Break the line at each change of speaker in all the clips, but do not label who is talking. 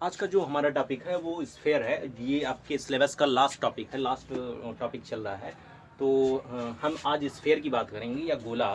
आज का जो हमारा टॉपिक है वो स्फेयर है। ये आपके सिलेबस का लास्ट टॉपिक है, लास्ट टॉपिक चल रहा है। तो हम आज स्फेयर की बात करेंगे या गोला।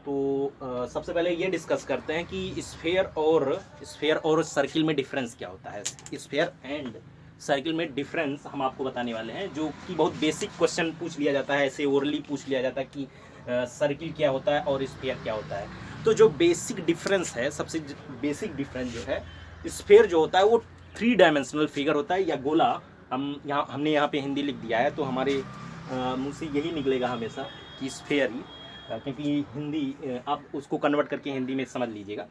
तो सबसे पहले ये डिस्कस करते हैं कि स्फेयर और सर्किल में डिफरेंस क्या होता है। स्फेयर एंड सर्किल में डिफरेंस हम आपको बताने वाले हैं, जो कि बहुत बेसिक क्वेश्चन पूछ लिया जाता है, ऐसे ओरली पूछ लिया जाता है कि सर्किल क्या होता है और स्फेयर क्या होता है। तो जो बेसिक डिफरेंस है, सबसे बेसिक डिफरेंस जो है, स्फेयर जो होता है वो 3 डायमेंशनल फिगर होता है या गोला। हमने यहाँ पे हिंदी लिख दिया है, तो हमारे मुंह से यही निकलेगा हमेशा कि स्फेयर ही, क्योंकि हिंदी आप उसको कन्वर्ट करके हिंदी में समझ लीजिएगा।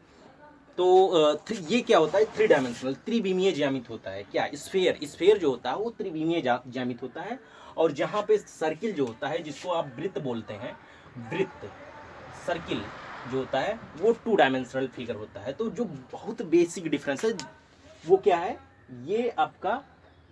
तो ये क्या होता है, 3 डायमेंशनल त्रिविमीय ज्यामित होता है। क्या स्फेयर स्फेयर जो होता है वो त्रिविमीय ज्यामित होता है। और जहाँ पे सर्किल जो होता है, जिसको आप वृत्त बोलते हैं, वृत्त सर्किल जो होता है वो 2 डायमेंशनल फिगर होता है। तो जो बहुत बेसिक डिफरेंस है वो क्या है, ये आपका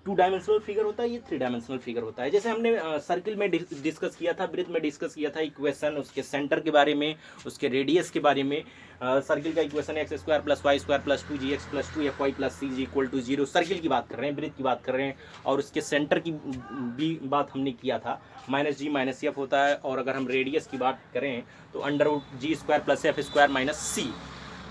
2 डायमेंशनल फिगर होता है, ये 3 डायमेंशनल फिगर होता है। जैसे हमने सर्किल में डिस्कस किया था, वृत्त में डिस्कस किया था इक्वेशन, उसके सेंटर के बारे में, उसके रेडियस के बारे में। सर्किल का equation x square plus Y square plus 2gx plus 2fy plus c equal to 0। Circle की बात कर रहे हैं, वृत्त की बात कर रहे हैं। और उसके सेंटर की भी बात हमने किया था, माइनस जी माइनस एफ होता है। और अगर हम रेडियस की बात करें तो under G square plus F square minus C.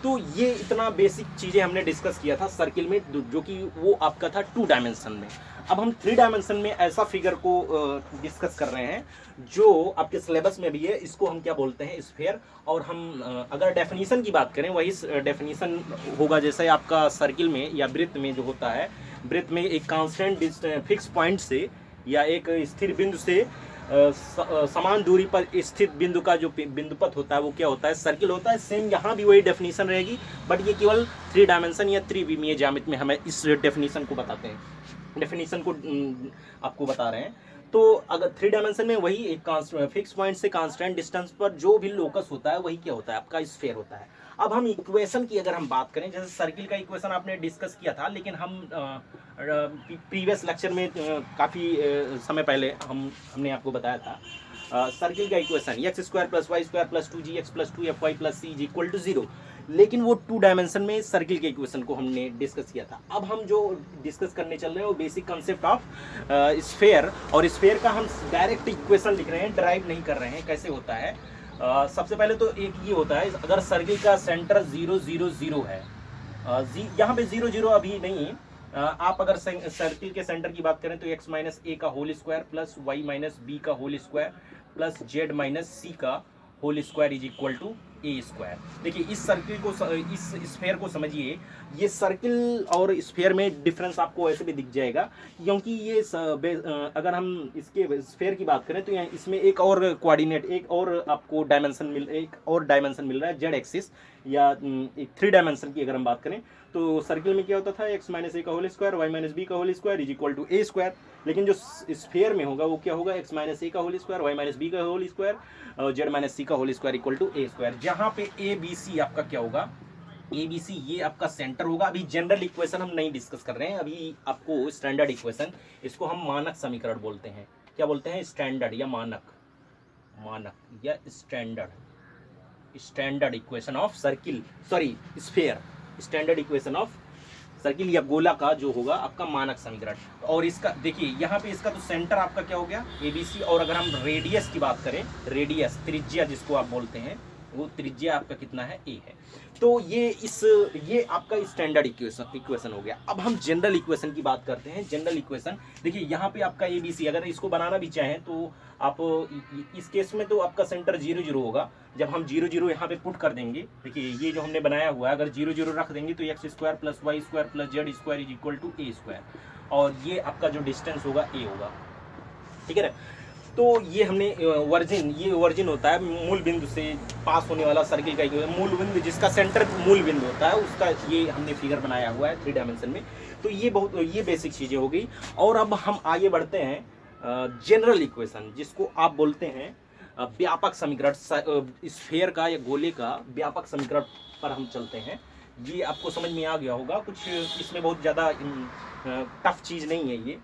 तो ये इतना बेसिक चीज़ें हमने डिस्कस किया था सर्किल में, जो कि वो आपका था 2 डायमेंशन में। अब हम 3 डायमेंशन में ऐसा फिगर को डिस्कस कर रहे हैं जो आपके सिलेबस में भी है। इसको हम क्या बोलते हैं, स्फेयर। और हम अगर डेफिनीशन की बात करें, वही डेफिनीशन होगा जैसे आपका सर्किल में या वृत्त में जो होता है। वृत्त में एक कांस्टेंट फिक्स पॉइंट से या एक स्थिर बिंदु से समान दूरी पर स्थित बिंदु का जो बिंदुपथ होता है वो क्या होता है, सर्किल होता है। सेम यहाँ भी वही डेफिनेशन रहेगी, बट ये केवल 3 डायमेंशन या त्रिविमीय ज्यामिति में हमें इस डेफिनेशन को बताते हैं, डेफिनेशन को आपको बता रहे हैं। तो अगर 3 डायमेंशन में वही एक फिक्स पॉइंट से कांस्टेंट डिस्टेंस पर जो भी लोकस होता है वही क्या होता है, आपका स्फेयर होता है। अब हम इक्वेशन की अगर हम बात करें, जैसे सर्किल का इक्वेशन आपने डिस्कस किया था, लेकिन हम प्रीवियस लेक्चर में काफ़ी समय पहले हमने आपको बताया था सर्किल का equation x square plus Y square plus 2gx plus 2fy plus c equal to 0। लेकिन वो 2 डायमेंशन में सर्किल के इक्वेशन को हमने डिस्कस किया था। अब हम जो डिस्कस करने चल रहे हैं वो बेसिक कंसेप्ट ऑफ स्फेयर। और स्फेयर का हम डायरेक्ट इक्वेशन लिख रहे हैं, ड्राइव नहीं कर रहे हैं। कैसे होता है, सबसे पहले तो एक ये होता है, अगर सर्किल का सेंटर 0 0 0 है, यहाँ पे 0 0 अभी नहीं। आप अगर सर्किल के सेंटर की बात करें तो x माइनस ए का whole square plus Y minus B का whole square plus Z minus सी का whole square is equal to A square. देखिए इस सर्किल को, इस स्फेयर को समझिए। ये सर्किल और स्फेयर में डिफरेंस आपको ऐसे भी दिख जाएगा, क्योंकि ये अगर हम इसके स्फेयर की बात करें तो यहाँ इसमें एक और कोऑर्डिनेट, एक और आपको एक और डायमेंशन मिल रहा है, जेड एक्सिस। या एक 3 डायमेंशन की अगर हम बात करें तो सर्किल में क्या होता था, x माइनस ए का whole square Y minus B का whole square is equal to A square. लेकिन जो स्फेयर में होगा वो क्या होगा, x माइनस ए का whole square Y minus B का होल स्क्वायर और जेड माइनस सी का whole square equal to A square. जहाँ पे ए बी सी आपका क्या होगा, ए बी सी ये आपका सेंटर होगा। अभी जनरल इक्वेशन हम नहीं डिस्कस कर रहे हैं, अभी आपको स्टैंडर्ड इक्वेशन, इसको हम मानक समीकरण बोलते हैं। क्या बोलते हैं, स्टैंडर्ड या मानक, मानक या standard equation of circle, sorry sphere, standard equation of circle या गोला का जो होगा आपका मानक समीकरण। और इसका देखिए यहाँ पे इसका तो सेंटर आपका क्या हो गया, एबीसी। और अगर हम रेडियस की बात करें, रेडियस त्रिज्या जिसको आप बोलते हैं, वो त्रिज्या आपका कितना है, ए है। तो ये आपका स्टैंडर्ड इक्वेशन हो गया। अब हम जनरल इक्वेशन की बात करते हैं। जनरल इक्वेशन देखिए यहाँ पे आपका एबीसी, अगर इसको बनाना भी चाहें तो आप इस केस में तो आपका सेंटर 0 0 होगा। जब हम 0 0 यहाँ पे पुट कर देंगे, देखिए ये जो हमने बनाया हुआ है, अगर 0 0 रख देंगे तो x square plus Y square plus Z square is equal to A square. और ये आपका जो डिस्टेंस होगा ए होगा, ठीक है ना। तो ये हमने वर्जिन होता है मूल बिंदु से पास होने वाला सर्किल का मूल बिंदु, जिसका सेंटर मूल बिंदु होता है, उसका ये हमने फिगर बनाया हुआ है 3 डायमेंशन में। तो ये बेसिक चीज़ें हो गई। और अब हम आगे बढ़ते हैं जनरल इक्वेशन, जिसको आप बोलते हैं व्यापक समीकरण। स्फेयर का या गोले का व्यापक समीकरण पर हम चलते हैं। ये आपको समझ में आ गया होगा, कुछ इसमें बहुत ज़्यादा टफ चीज़ नहीं है ये,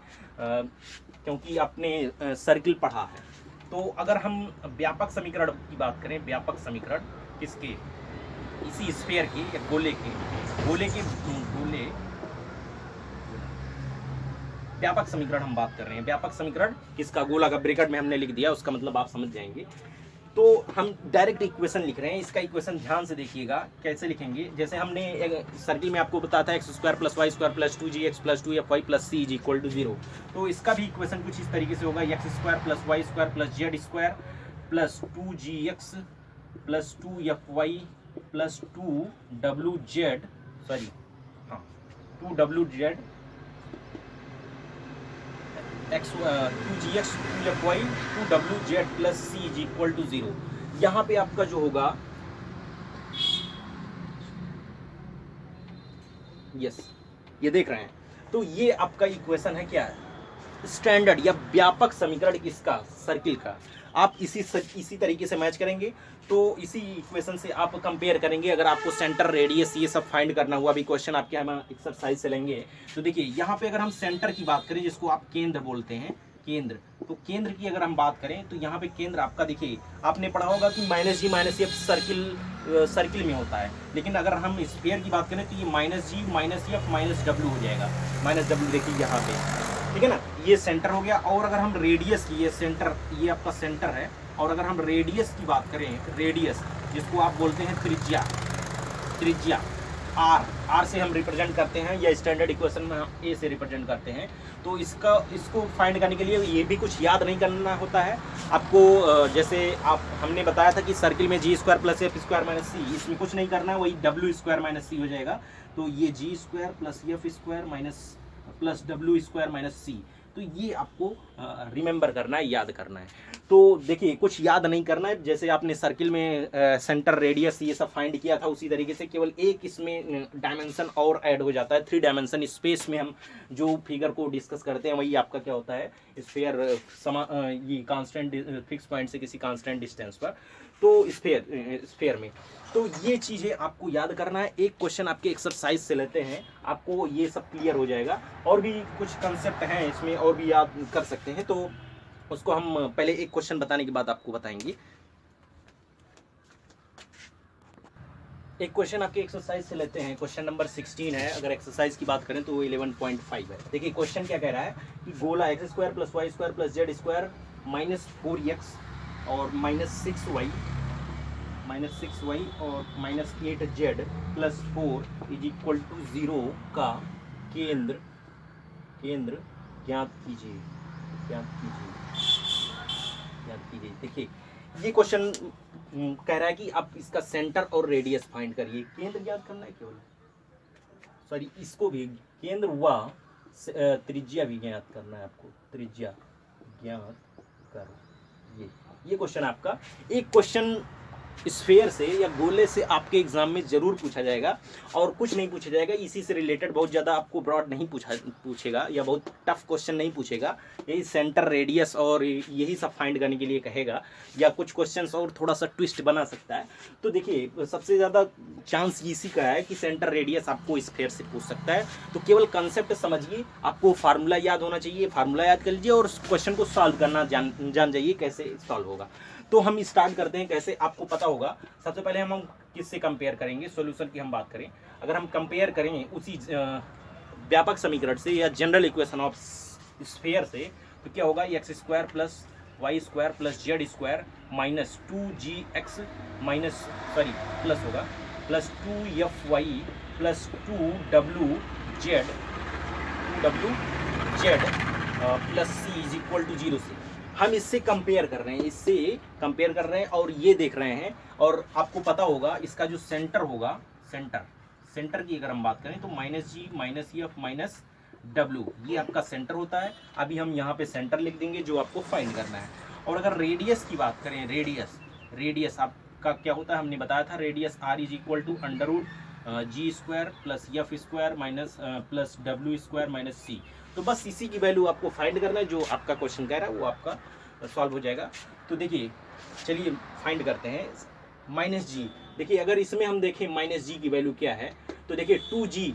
क्योंकि आपने सर्किल पढ़ा है। तो अगर हम व्यापक समीकरण की बात करें, व्यापक समीकरण किसके, इसी स्फेयर के या गोले के व्यापक समीकरण हम बात कर रहे हैं। व्यापक समीकरण किसका? गोला का। ब्रैकेट में हमने लिख दिया, उसका मतलब आप समझ जाएंगे। तो हम डायरेक्ट इक्वेशन लिख रहे हैं। इसका इक्वेशन ध्यान से देखिएगा कैसे लिखेंगे। जैसे हमने सर्किल में आपको बताया था x square plus Y square plus 2gx plus 2fy plus C is equal to 0। तो इसका भी इक्वेशन कुछ इस तरीके से होगा, x square plus Y square plus Z square plus 2gx plus 2fy plus 2wz, sorry हाँ 2wz x 2gx 2fy 2wz plus C is equal to 0। यहाँ पे आपका जो होगा, यस ये देख रहे हैं, तो ये आपका इक्वेशन है क्या है? स्टैंडर्ड या व्यापक समीकरण किसका? सर्किल का। आप इसी तरीके से मैच करेंगे, तो इसी इक्वेशन से आप कंपेयर करेंगे। अगर आपको सेंटर, रेडियस ये सब फाइंड करना हुआ, अभी क्वेश्चन आपके हम एक्सरसाइज से लेंगे। तो देखिए यहाँ पे अगर हम सेंटर की बात करें, जिसको आप केंद्र बोलते हैं, केंद्र, तो केंद्र की अगर हम बात करें तो यहाँ पे केंद्र आपका, देखिए आपने पढ़ा होगा कि माइनस जी माइनस एफ सर्किल में होता है। लेकिन अगर हम स्फीयर की बात करें तो ये माइनस जी माइनस एफ माइनस डब्ल्यू हो जाएगा। माइनस डब्ल्यू देखिए यहाँ पे, ठीक है ना, ये सेंटर हो गया। और अगर हम रेडियस की, ये सेंटर, ये आपका सेंटर है। और अगर हम रेडियस की बात करें, रेडियस जिसको आप बोलते हैं त्रिज्या, त्रिज्या आर से हम रिप्रेजेंट करते हैं, या स्टैंडर्ड इक्वेशन में हम ए से रिप्रेजेंट करते हैं। तो इसको फाइंड करने के लिए ये भी कुछ याद नहीं करना होता है आपको। जैसे हमने बताया था कि सर्किल में G square plus F square minus C, इसमें कुछ नहीं करना है, वही डब्ल्यू स्क्वायर माइनस सी हो जाएगा। तो ये G square plus F square minus plus W square minus C, तो ये आपको रिमेंबर करना है, याद करना है। तो देखिए कुछ याद नहीं करना है। जैसे आपने सर्किल में सेंटर, रेडियस ये सब फाइंड किया था, उसी तरीके से केवल एक इसमें डायमेंशन और ऐड हो जाता है। 3 डायमेंशन स्पेस में हम जो फिगर को डिस्कस करते हैं, वही आपका क्या होता है, स्फीयर, ये कांस्टेंट फिक्स पॉइंट से किसी कांस्टेंट डिस्टेंस पर, तो स्फीयर में। तो ये चीज़ें आपको याद करना है। एक क्वेश्चन आपके एक्सरसाइज से लेते हैं, आपको ये सब क्लियर हो जाएगा। और भी कुछ कंसेप्ट हैं इसमें, और भी याद कर सकते हैं, तो उसको हम पहले एक क्वेश्चन बताने के बाद आपको बताएंगे। एक क्वेश्चन आपके एक्सरसाइज से लेते हैं, क्वेश्चन नंबर 16 है। अगर एक्सरसाइज की बात करें तो वो 11.5 है। देखिए क्वेश्चन क्या कह रहा है कि गोला x square plus Y square plus Z square minus 4x और माइनस 6y और minus 8z plus 4 is equal to 0 का केंद्र ज्ञात कीजिए। देखिए ये क्वेश्चन कह रहा है कि आप इसका सेंटर और रेडियस फाइंड करिए। केंद्र ज्ञात करना है केवल, सॉरी इसको भी केंद्र व त्रिज्या भी ज्ञात करना है आपको। त्रिज्या ज्ञात करो, ये क्वेश्चन आपका। एक क्वेश्चन स्फीयर से या गोले से आपके एग्जाम में जरूर पूछा जाएगा, और कुछ नहीं पूछा जाएगा इसी से रिलेटेड। बहुत ज़्यादा आपको ब्रॉड नहीं पूछेगा, या बहुत टफ क्वेश्चन नहीं पूछेगा। यही सेंटर, रेडियस और यही सब फाइंड करने के लिए कहेगा, या कुछ क्वेश्चंस और थोड़ा सा ट्विस्ट बना सकता है। तो देखिए सबसे ज़्यादा चांस इसी का है कि सेंटर, रेडियस आपको स्फीयर से पूछ सकता है। तो केवल कंसेप्ट समझिए, आपको फार्मूला याद होना चाहिए, फार्मूला याद कर लीजिए और क्वेश्चन को सॉल्व करना जान जाइए कैसे सॉल्व होगा। तो हम स्टार्ट करते हैं कैसे, आपको पता होगा। सबसे पहले हम किससे कंपेयर करेंगे, सॉल्यूशन की हम बात करें। अगर हम कंपेयर करें उसी व्यापक समीकरण से या जनरल इक्वेशन ऑफ स्फीयर से, तो क्या होगा, x square plus Y square plus Z square minus 2gx minus, sorry plus होगा, plus 2fy plus 2wz plus C is equal to 0 से हम इससे कंपेयर कर रहे हैं, और ये देख रहे हैं। और आपको पता होगा इसका जो सेंटर होगा, सेंटर की अगर हम बात करें तो माइनस जी माइनस एफ माइनस डब्ल्यू, ये आपका सेंटर होता है। अभी हम यहाँ पे सेंटर लिख देंगे जो आपको फाइंड करना है। और अगर रेडियस की बात करें, रेडियस आपका क्या होता है, हमने बताया था, radius R is equal to under root G square plus F square minus plus W square minus C. तो बस इसी की वैल्यू आपको फाइंड करना है, जो आपका क्वेश्चन कह रहा है वो आपका सॉल्व हो जाएगा। तो देखिए चलिए फाइंड करते हैं माइनस जी। देखिए अगर इसमें हम देखें माइनस जी की वैल्यू क्या है, तो देखिए 2g,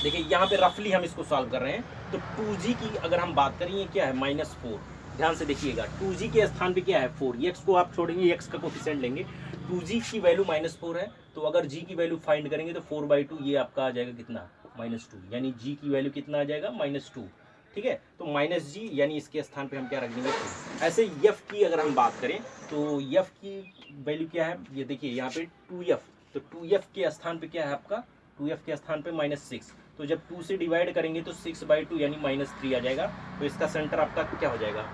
देखिए यहाँ पे रफली हम इसको सॉल्व कर रहे हैं। तो 2g की अगर हम बात करें, ये क्या है, -4। ध्यान से देखिएगा, 2g के स्थान पे क्या है, 4। x को आप छोड़ेंगे, x का कोफिशिएंट लेंगे। 2g की वैल्यू -4 है, तो अगर g की वैल्यू फाइंड करेंगे तो 4/2, ये आपका आ जाएगा कितना, -2। यानी g की वैल्यू कितना आ जाएगा, -2। ठीक है। तो माइनस जी यानी इसके स्थान पे हम क्या रख देंगे 2। ऐसे एफ की अगर हम बात करें तो एफ की वैल्यू क्या है, ये देखिए यहाँ पे 2f, तो 2f के स्थान पे क्या है आपका, 2f के स्थान पे -6, तो जब 2 से डिवाइड करेंगे तो 6/2 यानी -3 आ जाएगा। तो इसका सेंटर आपका क्या हो जाएगा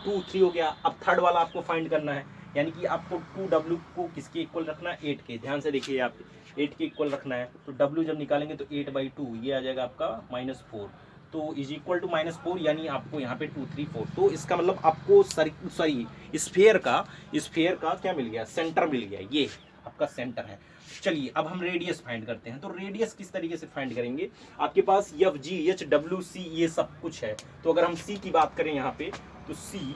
2 3 हो गया। अब थर्ड वाला आपको फाइंड करना है, यानी कि आपको 2w को किसके इक्वल रखना है 8 के, ध्यान से देखिए आप 8 के इक्वल रखना है। तो w जब निकालेंगे तो 8/2 ये आ जाएगा आपका -4, तो इज इक्वल टू -4 यानी आपको यहाँ पे 2 3 4। तो इसका मतलब आपको सॉरी स्फीयर का क्या मिल गया, सेंटर मिल गया, ये आपका सेंटर है। चलिए अब हम रेडियस फाइंड करते हैं। तो रेडियस किस तरीके से फाइंड करेंगे, आपके पास F G H W C ये सब कुछ है। तो अगर हम सी की बात करें यहाँ पे तो सी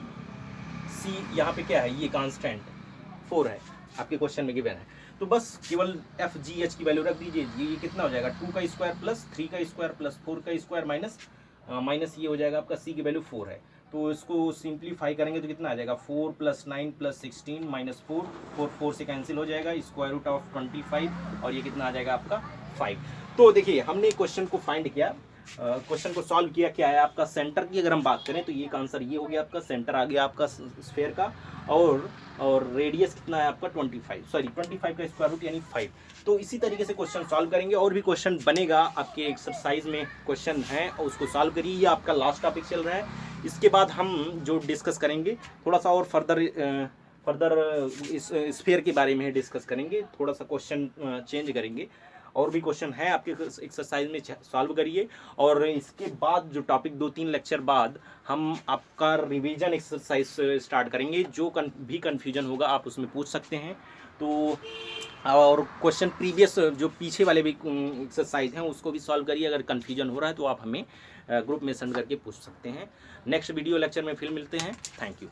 यहाँ पे क्या है, ये कांस्टेंट 4 है, आपके क्वेश्चन में गिवन है। तो बस केवल एफ जी एच की वैल्यू रख दीजिए, ये कितना हो जाएगा 2 का स्क्वायर प्लस 3 का स्क्वायर प्लस 4 का स्क्वायर माइनस ये हो जाएगा आपका सी की वैल्यू 4 है। तो इसको सिंप्लीफाई करेंगे तो कितना आ जाएगा 4 + 9 + 16 -4 4 से कैंसिल हो जाएगा, स्क्वायर रूट ऑफ 25 और ये कितना आ जाएगा आपका 5। तो देखिए हमने क्वेश्चन को फाइंड किया, क्वेश्चन को सॉल्व किया, क्या है आपका सेंटर की अगर हम बात करें तो ये का आंसर ये हो गया, आपका सेंटर आ गया आपका स्फीयर का, और रेडियस कितना है आपका 25 का स्क्वायर रूट यानी 5। तो इसी तरीके से क्वेश्चन सॉल्व करेंगे, और भी क्वेश्चन बनेगा आपके एक्सरसाइज में क्वेश्चन है और उसको सॉल्व करिए। ये आपका लास्ट टॉपिक चल रहा है। इसके बाद हम जो डिस्कस करेंगे थोड़ा सा और फर्दर इस स्फीयर के बारे में डिस्कस करेंगे, थोड़ा सा क्वेश्चन चेंज करेंगे, और भी क्वेश्चन है आपके एक्सरसाइज में सॉल्व करिए। और इसके बाद जो टॉपिक 2-3 लेक्चर बाद हम आपका रिवीजन एक्सरसाइज स्टार्ट करेंगे, जो भी कन्फ्यूजन होगा आप उसमें पूछ सकते हैं। तो और क्वेश्चन प्रीवियस जो पीछे वाले भी एक्सरसाइज हैं उसको भी सॉल्व करिए, अगर कन्फ्यूजन हो रहा है तो आप हमें ग्रुप में सेंड करके पूछ सकते हैं। नेक्स्ट वीडियो लेक्चर में फिर मिलते हैं। Thank you.